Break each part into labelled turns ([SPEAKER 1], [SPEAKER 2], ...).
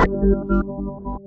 [SPEAKER 1] All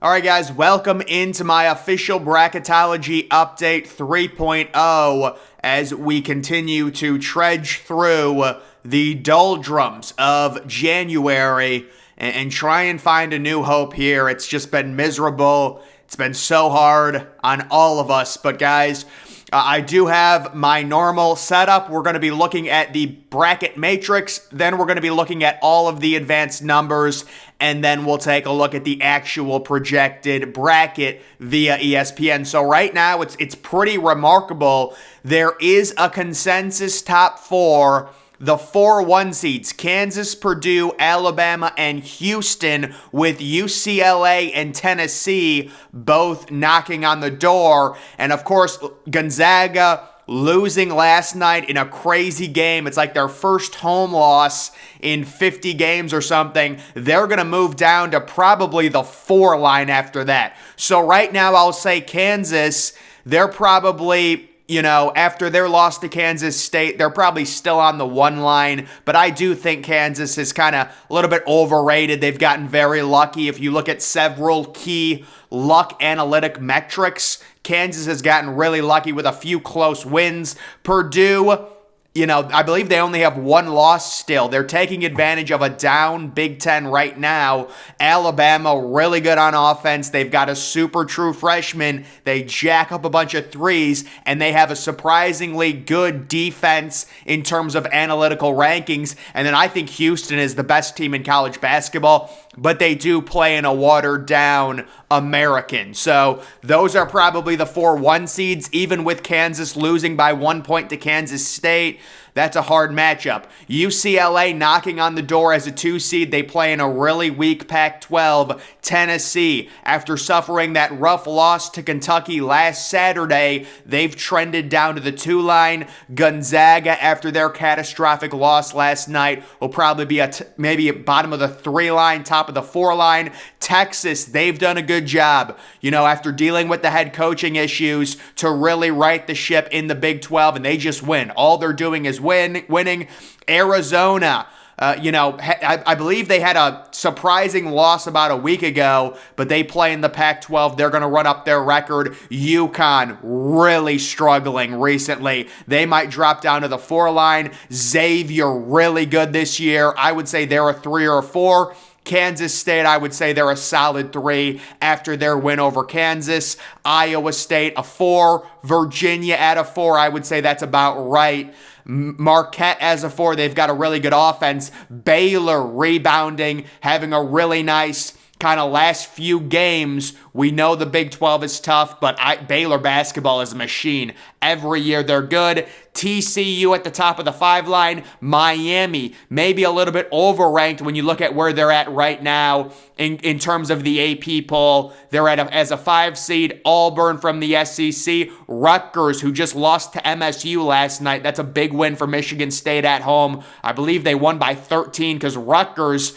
[SPEAKER 1] right, guys, welcome into my official Bracketology Update 3.0 as we continue to trudge through the doldrums of January and try and find a new hope here. It's just been miserable. It's been so hard on all of us. But, guys, I do have my normal setup. We're going to be looking at the bracket matrix. Then we're going to be looking at all of the advanced numbers. And then we'll take a look at the actual projected bracket via ESPN. So right now, it's pretty remarkable. There is a consensus top four. The 4-1 seeds, Kansas, Purdue, Alabama, and Houston, with UCLA and Tennessee both knocking on the door. And of course, Gonzaga losing last night in a crazy game. It's like their first home loss in 50 games or something. They're going to move down to probably the 4 line after that. So right now, I'll say Kansas, they're probably, after their loss to Kansas State, they're probably still on the 1 line, but I do think Kansas is kind of a little bit overrated. They've gotten very lucky. If you look at several key luck analytic metrics, Kansas has gotten really lucky with a few close wins. Purdue, I believe they only have 1 loss still. They're taking advantage of a down Big Ten right now. Alabama, really good on offense. They've got a super true freshman. They jack up a bunch of threes, and they have a surprisingly good defense in terms of analytical rankings. And then I think Houston is the best team in college basketball, but they do play in a watered-down American. So those are probably the 4-1 seeds, even with Kansas losing by 1 point to Kansas State. That's a hard matchup. UCLA knocking on the door as a 2 seed. They play in a really weak Pac-12. Tennessee, after suffering that rough loss to Kentucky last Saturday, they've trended down to the 2 line. Gonzaga, after their catastrophic loss last night, will probably be maybe at bottom of the 3 line, top of the 4 line. Texas, they've done a good job, after dealing with the head coaching issues, to really right the ship in the Big 12, and they just win. All they're doing is winning. Arizona, I believe they had a surprising loss about a week ago, but they play in the Pac-12. They're going to run up their record. UConn really struggling recently. They might drop down to the 4 line. Xavier, really good this year. I would say they're a 3 or a 4. Kansas State, I would say they're a solid 3 after their win over Kansas. Iowa State, a 4. Virginia at a 4. I would say that's about right. Marquette as a 4. They've got a really good offense. Baylor rebounding, having a really nice kind of last few games. We know the Big 12 is tough, but Baylor basketball is a machine. Every year they're good. TCU at the top of the 5 line. Miami, maybe a little bit overranked when you look at where they're at right now in terms of the AP poll. They're as a 5 seed. Auburn from the SEC. Rutgers, who just lost to MSU last night. That's a big win for Michigan State at home. I believe they won by 13 because Rutgers'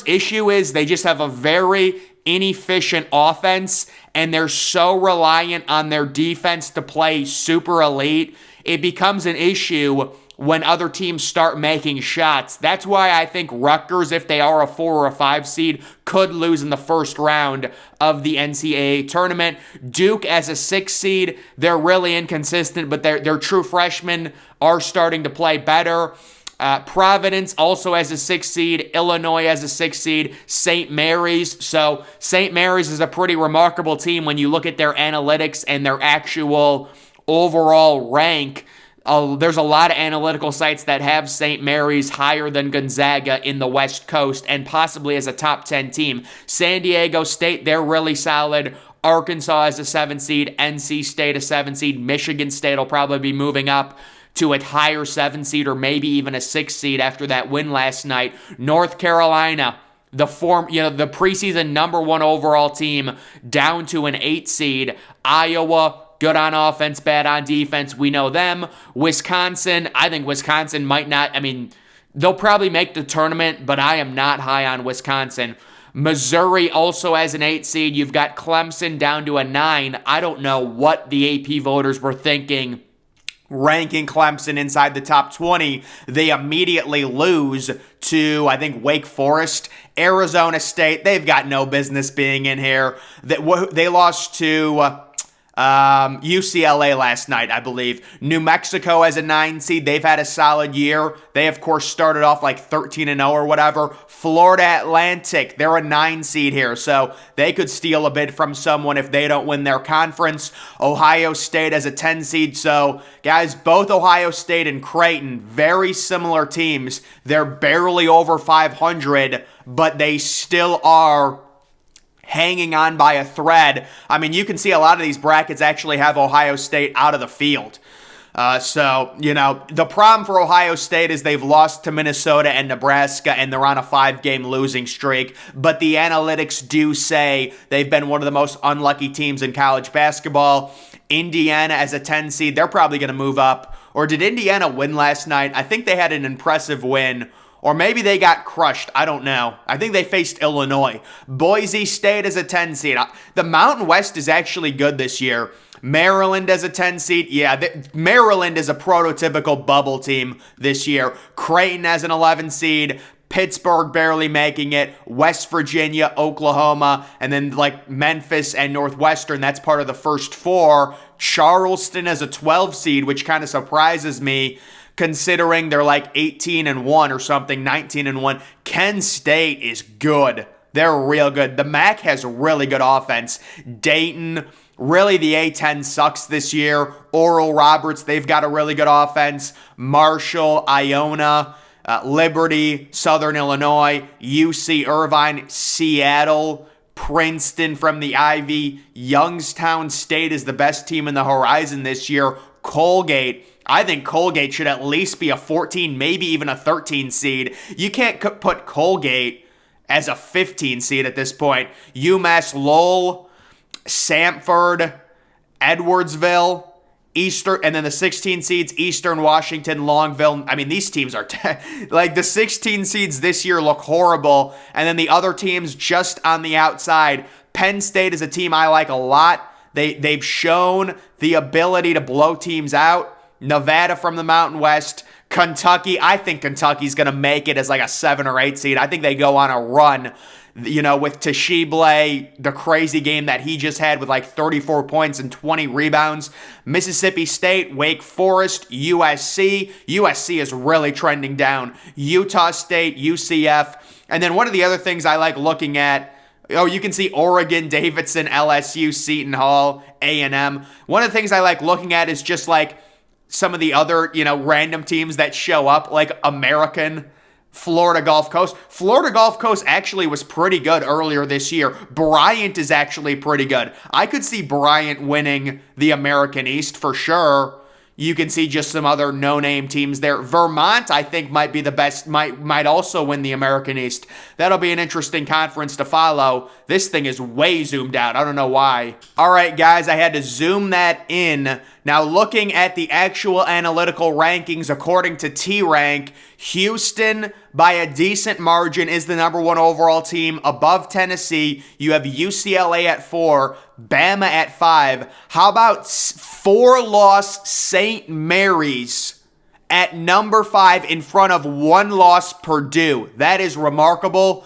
[SPEAKER 1] issue is they just have a very inefficient offense, and they're so reliant on their defense to play super elite. It becomes an issue when other teams start making shots. That's why I think Rutgers, if they are a 4 or a 5 seed, could lose in the first round of the NCAA tournament. Duke as a 6 seed, they're really inconsistent, but their true freshmen are starting to play better. Providence also as a 6 seed, Illinois as a 6 seed, St. Mary's. So St. Mary's is a pretty remarkable team when you look at their analytics and their actual overall rank. There's a lot of analytical sites that have St. Mary's higher than Gonzaga in the West Coast and possibly as a top 10 team. San Diego State, they're really solid. Arkansas as a 7 seed, NC State a 7 seed, Michigan State will probably be moving up to a higher 7 seed or maybe even a 6 seed after that win last night. North Carolina, the preseason number 1 overall team, down to an 8 seed. Iowa, good on offense, bad on defense. We know them. Wisconsin, I think Wisconsin might not, they'll probably make the tournament, but I am not high on Wisconsin. Missouri also as an 8 seed. You've got Clemson down to a 9. I don't know what the AP voters were thinking ranking Clemson inside the top 20. They immediately lose to, I think, Wake Forest. Arizona State, they've got no business being in here. They lost to UCLA last night, I believe. New Mexico as a 9 seed, they've had a solid year. They, of course, started off like 13-0 or whatever. Florida Atlantic, they're a 9 seed here, so they could steal a bid from someone if they don't win their conference. Ohio State as a 10 seed, so guys, both Ohio State and Creighton, very similar teams. They're barely over 500, but they still are hanging on by a thread. I mean, you can see a lot of these brackets actually have Ohio State out of the field. So, the problem for Ohio State is they've lost to Minnesota and Nebraska, and they're on a 5-game losing streak. But the analytics do say they've been one of the most unlucky teams in college basketball. Indiana as a 10 seed, they're probably going to move up. Or did Indiana win last night? I think they had an impressive win. Or maybe they got crushed. I don't know. I think they faced Illinois. Boise State as a 10 seed. The Mountain West is actually good this year. Maryland as a 10 seed. Yeah, Maryland is a prototypical bubble team this year. Creighton as an 11 seed. Pittsburgh barely making it. West Virginia, Oklahoma, and then like Memphis and Northwestern. That's part of the first 4. Charleston as a 12 seed, which kind of surprises me, considering they're like 18-1 or something, 19-1. Kent State is good. They're real good. The MAC has really good offense. Dayton, really the A-10 sucks this year. Oral Roberts, they've got a really good offense. Marshall, Iona, Liberty, Southern Illinois, UC Irvine, Seattle, Princeton from the Ivy. Youngstown State is the best team in the Horizon this year. Colgate, I think Colgate should at least be a 14, maybe even a 13 seed. You can't put Colgate as a 15 seed at this point. UMass Lowell, Samford, Edwardsville, Eastern, and then the 16 seeds, Eastern Washington, Longville. I mean, these teams are like the 16 seeds this year look horrible, and then the other teams just on the outside. Penn State is a team I like a lot. They've shown the ability to blow teams out. Nevada from the Mountain West. Kentucky, I think Kentucky's going to make it as like a 7 or 8 seed. I think they go on a run, with Tshiebwe, the crazy game that he just had with like 34 points and 20 rebounds. Mississippi State, Wake Forest, USC. USC is really trending down. Utah State, UCF. And then one of the other things I like looking at, you can see Oregon, Davidson, LSU, Seton Hall, A&M. One of the things I like looking at is just like some of the other, random teams that show up, like American, Florida Gulf Coast. Florida Gulf Coast actually was pretty good earlier this year. Bryant is actually pretty good. I could see Bryant winning the American East for sure. You can see just some other no-name teams there. Vermont, I think, might be the best, might also win the American East. That'll be an interesting conference to follow. This thing is way zoomed out. I don't know why. All right, guys, I had to zoom that in. Now, looking at the actual analytical rankings, according to T-Rank, Houston, by a decent margin, is the #1 overall team. Above Tennessee, you have UCLA at 4, Bama at 5. How about 4-loss St. Mary's at number 5 in front of 1-loss Purdue? That is remarkable.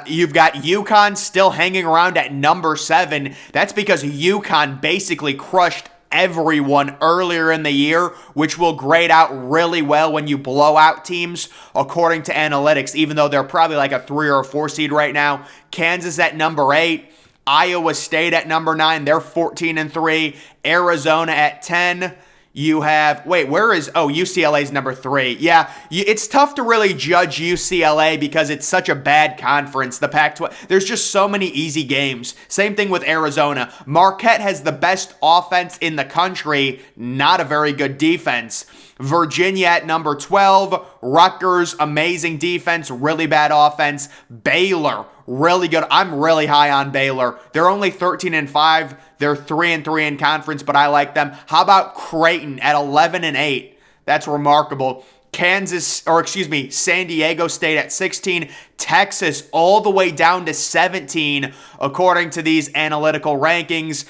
[SPEAKER 1] You've got UConn still hanging around at number 7. That's because UConn basically crushed everyone earlier in the year, which will grade out really well when you blow out teams, according to analytics, even though they're probably like a 3 or a 4 seed right now. Kansas at number 8. Iowa State at number 9. They're 14-3. Arizona at 10. You have, UCLA's number 3. Yeah, it's tough to really judge UCLA because it's such a bad conference, the Pac-12. There's just so many easy games. Same thing with Arizona. Marquette has the best offense in the country, not a very good defense. Virginia at number 12. Rutgers, amazing defense, really bad offense. Baylor, really good. I'm really high on Baylor. They're only 13-5. They're 3-3 in conference, but I like them. How about Creighton at 11-8? That's remarkable. San Diego State at 16. Texas all the way down to 17, according to these analytical rankings.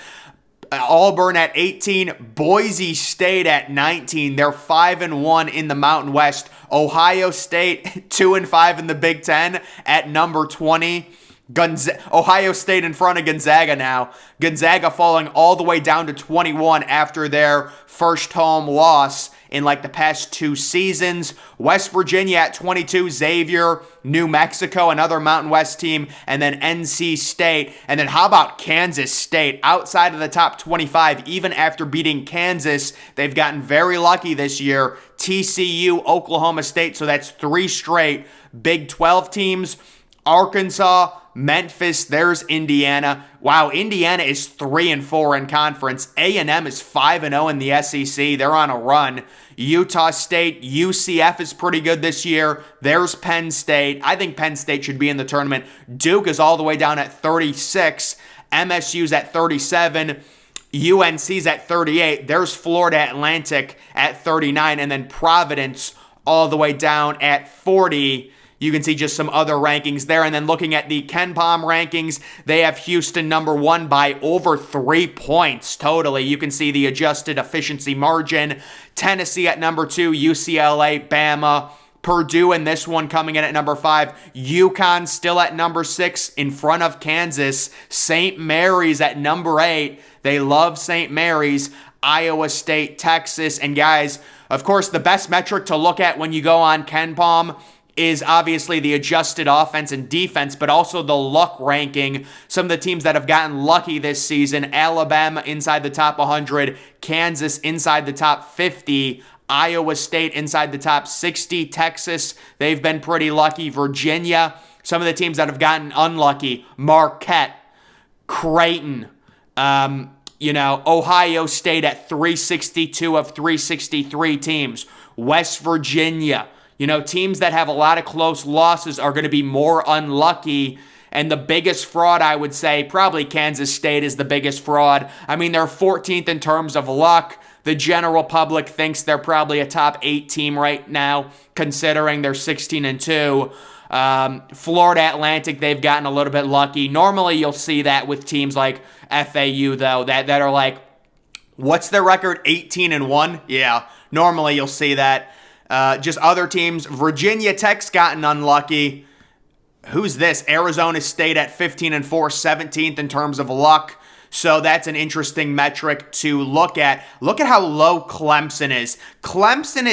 [SPEAKER 1] Auburn at 18, Boise State at 19. They're 5-1 in the Mountain West. Ohio State 2-5 in the Big Ten at number 20. Ohio State in front of Gonzaga now. Gonzaga falling all the way down to 21 after their first home loss in like the past 2 seasons. West Virginia at 22, Xavier, New Mexico, another Mountain West team, and then NC State. And then how about Kansas State? Outside of the top 25, even after beating Kansas, they've gotten very lucky this year. TCU, Oklahoma State, so that's 3 straight Big 12 teams. Arkansas, Memphis, there's Indiana. Wow, Indiana is 3-4 in conference. A&M is 5-0 in the SEC. They're on a run. Utah State, UCF is pretty good this year. There's Penn State. I think Penn State should be in the tournament. Duke is all the way down at 36. MSU's at 37. UNC's at 38. There's Florida Atlantic at 39. And then Providence all the way down at 40. You can see just some other rankings there. And then looking at the KenPom rankings, they have Houston number 1 by over 3 points totally. You can see the adjusted efficiency margin. Tennessee at number 2, UCLA, Bama, Purdue in this one coming in at number 5. UConn still at number 6 in front of Kansas. St. Mary's at number 8. They love St. Mary's. Iowa State, Texas. And guys, of course, the best metric to look at when you go on KenPom is obviously the adjusted offense and defense, but also the luck ranking. Some of the teams that have gotten lucky this season: Alabama inside the top 100, Kansas inside the top 50, Iowa State inside the top 60, Texas, they've been pretty lucky, Virginia. Some of the teams that have gotten unlucky: Marquette, Creighton, Ohio State at 362 of 363 teams, West Virginia. Teams that have a lot of close losses are going to be more unlucky. And the biggest fraud, I would say, probably Kansas State is the biggest fraud. I mean, they're 14th in terms of luck. The general public thinks they're probably a top 8 team right now, considering they're 16-2. Florida Atlantic, they've gotten a little bit lucky. Normally, you'll see that with teams like FAU, though, that are like, what's their record? 18-1? Yeah, normally you'll see that. Just other teams. Virginia Tech's gotten unlucky. Who's this? Arizona State at 15-4, 17th in terms of luck. So that's an interesting metric to look at. Look at how low Clemson is. Clemson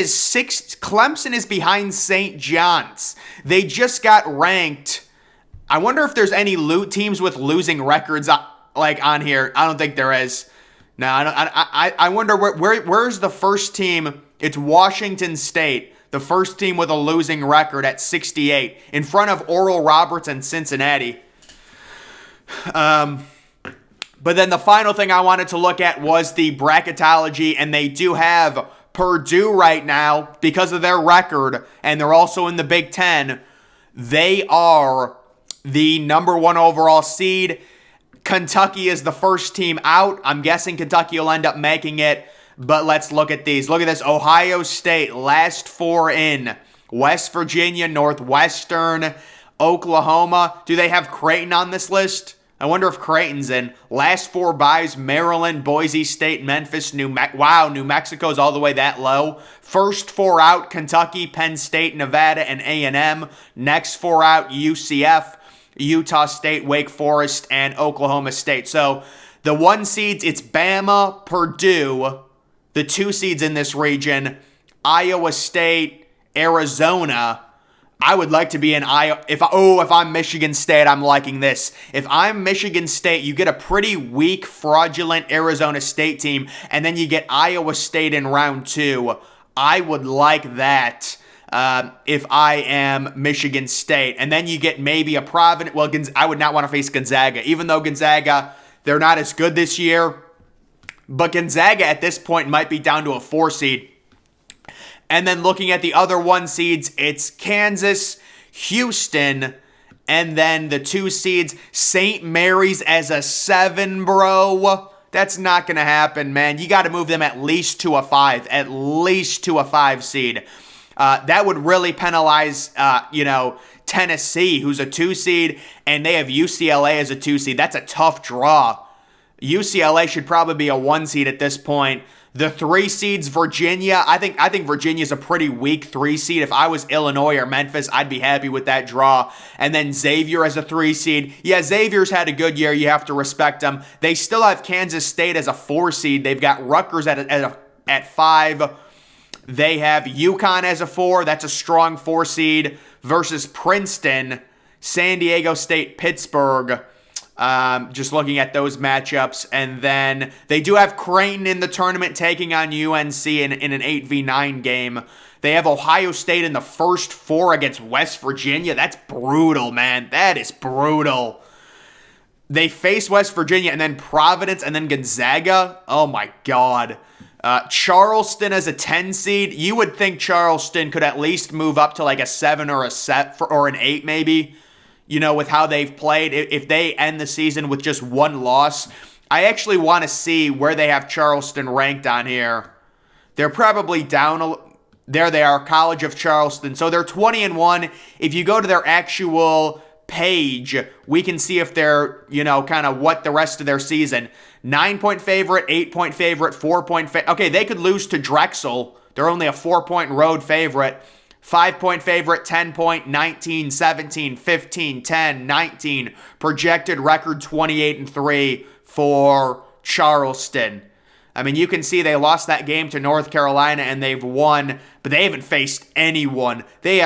[SPEAKER 1] is behind St. John's. They just got ranked. I wonder if there's any teams with losing records on here. I don't think there is. No, I wonder where's the first team. It's Washington State, the first team with a losing record at 68, in front of Oral Roberts and Cincinnati. But then the final thing I wanted to look at was the bracketology, and they do have Purdue right now because of their record, and they're also in the Big Ten. They are the number 1 overall seed. Kentucky is the first team out. I'm guessing Kentucky will end up making it. But let's look at these. Look at this. Ohio State, last 4 in. West Virginia, Northwestern, Oklahoma. Do they have Creighton on this list? I wonder if Creighton's in. Last 4 buys: Maryland, Boise State, Memphis, New Mexico's all the way that low. First 4 out: Kentucky, Penn State, Nevada, and A&M. Next 4 out: UCF, Utah State, Wake Forest, and Oklahoma State. So the 1 seeds, it's Bama, Purdue. The 2 seeds in this region: Iowa State, Arizona. I would like to be in Iowa. If I'm Michigan State, I'm liking this. If I'm Michigan State, you get a pretty weak, fraudulent Arizona State team, and then you get Iowa State in round 2. I would like that if I am Michigan State. And then you get maybe a Providence. Well, I would not want to face Gonzaga, even though Gonzaga, they're not as good this year. But Gonzaga at this point might be down to a 4 seed. And then looking at the other 1 seeds, it's Kansas, Houston, and then the 2 seeds, St. Mary's as a 7, bro. That's not going to happen, man. You got to move them at least to a 5. At least to a 5 seed. That would really penalize, Tennessee, who's a 2 seed, and they have UCLA as a 2 seed. That's a tough draw. UCLA should probably be a 1 seed at this point. The 3 seeds, Virginia. I think Virginia's a pretty weak 3 seed. If I was Illinois or Memphis, I'd be happy with that draw. And then Xavier as a 3 seed. Yeah, Xavier's had a good year. You have to respect them. They still have Kansas State as a 4 seed. They've got Rutgers at 5. They have UConn as a 4. That's a strong 4 seed versus Princeton, San Diego State, Pittsburgh. Just looking at those matchups. And then they do have Creighton in the tournament taking on UNC in an 8v9 game. They have Ohio State in the first 4 against West Virginia. That's brutal, man. That is brutal. They face West Virginia and then Providence and then Gonzaga. Oh my God. Charleston as a 10 seed. You would think Charleston could at least move up to like a 7 or or an 8 maybe. You know, with how they've played. If they end the season with just 1 loss, I actually want to see where they have Charleston ranked on here. They're probably down. There they are, College of Charleston. So they're 20-1. If you go to their actual page, we can see if they're, you know, kind of what the rest of their season. 9-point favorite, 8-point favorite, 4-point favorite. Okay, they could lose to Drexel. They're only a 4-point road favorite. 5-point favorite, 10-point, 19, 17, 15, 10, 19. Projected record 28-3 for Charleston. I mean, you can see they lost that game to North Carolina and they've won, but they haven't faced anyone. They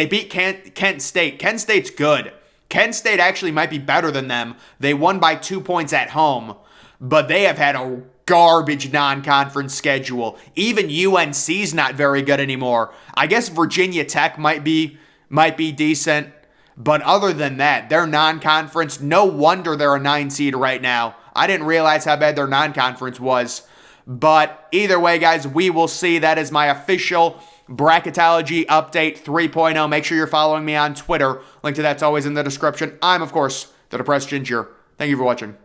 [SPEAKER 1] beat Kent State. Kent State's good. Kent State actually might be better than them. They won by 2 points at home, but they have had a garbage non-conference schedule. Even UNC's not very good anymore. I guess Virginia Tech might be decent, but other than that, they're non-conference. No wonder they're a 9 seed right now. I didn't realize how bad their non-conference was. But either way, guys, we will see. That is my official Bracketology Update 3.0. Make sure you're following me on Twitter. Link to that's always in the description. I'm, of course, the Depressed Ginger. Thank you for watching.